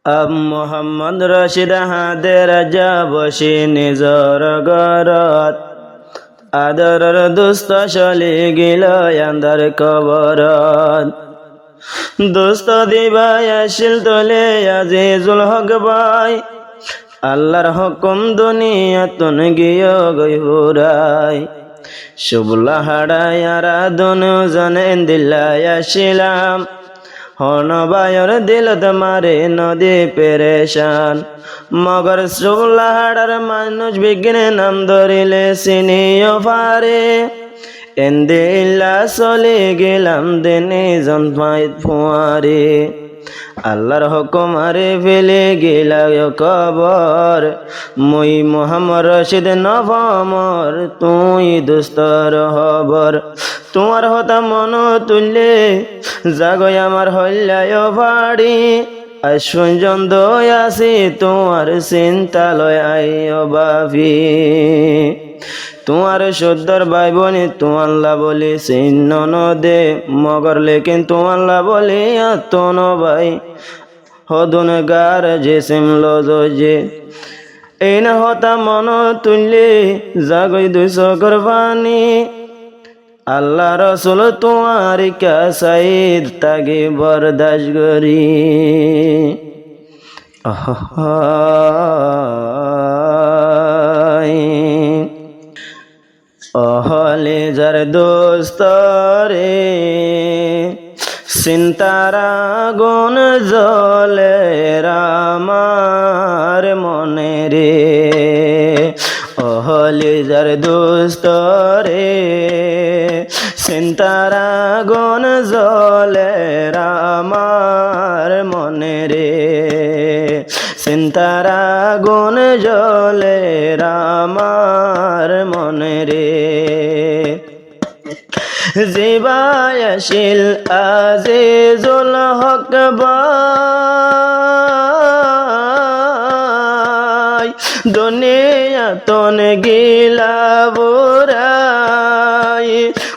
মোহাম্মদ রশিদ হাদের বসি নিজর গরত আদরর দুস্ত চলি গিল আন্দার কবরত দুস্ত দিবাই আসিল তোলে আজিজুল হক ভাই আল্লাহর হুকুম দুনিয়াতুন গিয়ে গই হুরাই শুবলা হাড়াই আরাধন জনে দিল্লাই আসিলাম হনবায়র দিলত মারে নদী পেরেশান মগর শুবলা হাড়ার মানুষ বিঘ্নে নাম ধরিলে চিনিও পারে এন্দিল্লা চলে গেলাম দিনে জন্মাই ফুয়ারে আল্লাহর হুকুম আরে ফেলে গেলা কবর মুই মোহাম্মদ রশিদ নবমর তুই দুস্তর হবর তোমার হতা মন তুললে জাগয় আমার হল্যায় বাড়ি আশুঞ্জন দই আসি তোমার চিন্তালয় আইয় বাবি তোমার সদ্দর ভাই বোনে তোমাল্লা বলি চিহ্ন দে মগর লেকিন তোমাল্লা বলি আত্মন ভাই হদুন গার যে সিমল যে এই না হতা মন তুললে জাগই দুই চকর পানি আল্লাহ রসুল তোমার কাসাইদ তাগে বরদাস করি অহলে যার দোস্ত রে চিন্তারা গুণ জলে রামার মনে রে অহলে যার দোস্ত রে চিন্তারা গুণ জলে রামার মনে রে চিন্তারা গুণ জলে রামার মনে রে জিবায়াশিল আজিজুল হক ভাই দুনিয়া তন গিলা বুরাই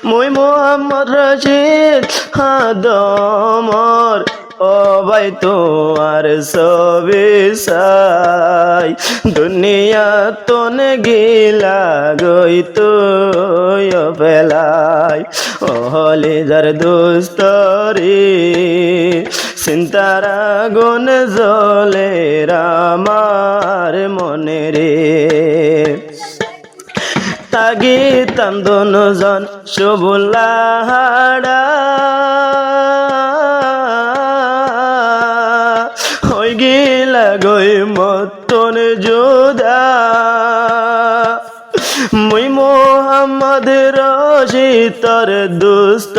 মুই মোহাম্মদ রশিদ হাদমর ও ভাই তোমার ছবি সাই দুনিয়া তন গিলা গই তো ফেলাই ওহলে যার দোস্ত রে চিন্তারা গুণ জলে রামার মনে রে তাগি তান্দনজন শুবলা হাড়া হই গিলা গই মতন যোদা মুই মোহাম্মদ রশিদ তোর দুস্ত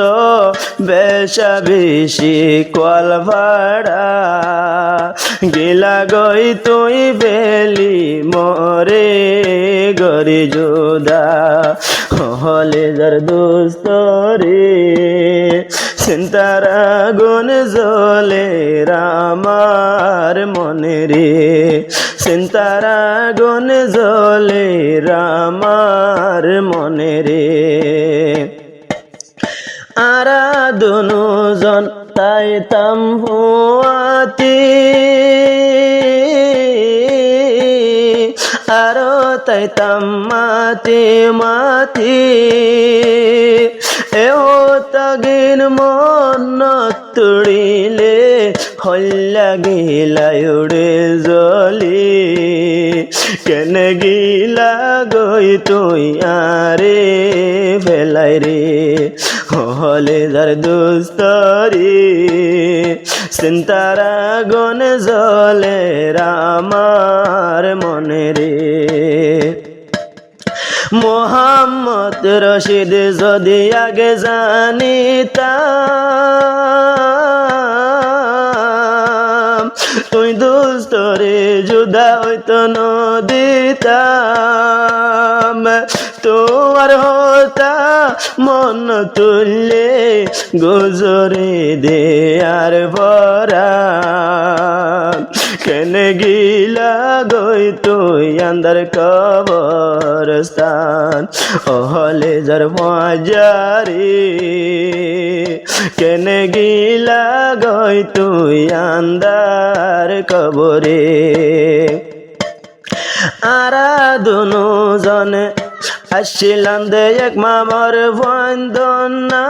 বেশা বেশি কল ভাড়া গিলা গই তুই বেলি মরে গরি যোদা হলে যার দুস্ত রে চিন্তারা গুণ জলে রামার মনে রে চিন্তারা গুণ জলে রামার মনে রে আরা দুজন তাই তাম হুয়াতি আরো তাই তাম মাতি মাতি এ তাগিন মন তুড়িলে হল্লা গিলা উড়ে জলি কেন গিলা গই তুই আরে ফেলাই রে হলে যার দোস্ত রে চিন্তারা গুণ জলে রামার মনে রে মোহাম্মদ রশিদ যদি আগে জানিতাম তুই দুস্তরে জুদা হইতো নদিতাম তোমার হতা মন তুললে গুজরে দে আর ভরা কেনে গিলা গই তুই আন্দার কবরস্থান ওহলে যার মাজারি কেনে গিলা গই তুই আন্দার কবরে আরা দুনো জনে আসছিলাম দে এক মামার বন্দনা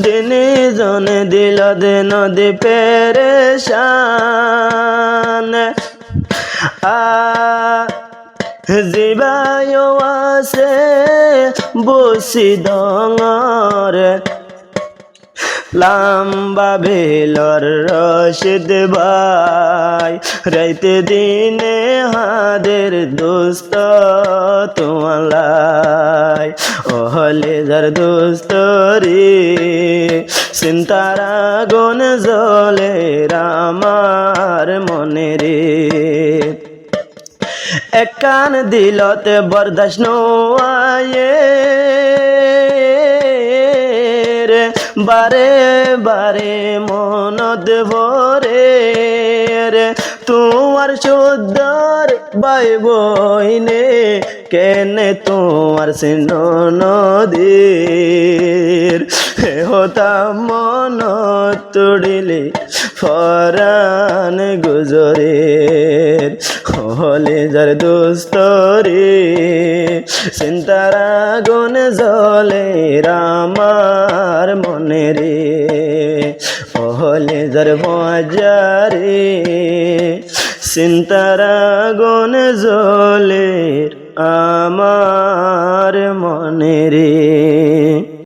দিনে জনে দিল দে নদী পেরেশান জিবায়ও আছে বসি ডঙর লাম্বা ভেলর রশিদ ভাই রাইতে দিনে হাদের দোস্ত তোমালাই ওহলে যার দোস্ত রে চিন্তারা গুণ জলে আমার মনে রে এক কান দিলতে বরদাস নোয়ায়ে বারে বারে মনত ভরে রে তোমার সুন্দর বাই বইনে কেনে তোমার সিন নদীর হতাম মন তুড়িলে ফরান গুজরের হলে যার দোস্ত রে চিন্তারা গুণ জলে রামার মনে রে হলে যার বাজারে চিন্তারা গুণ জলে আমার মনে রে।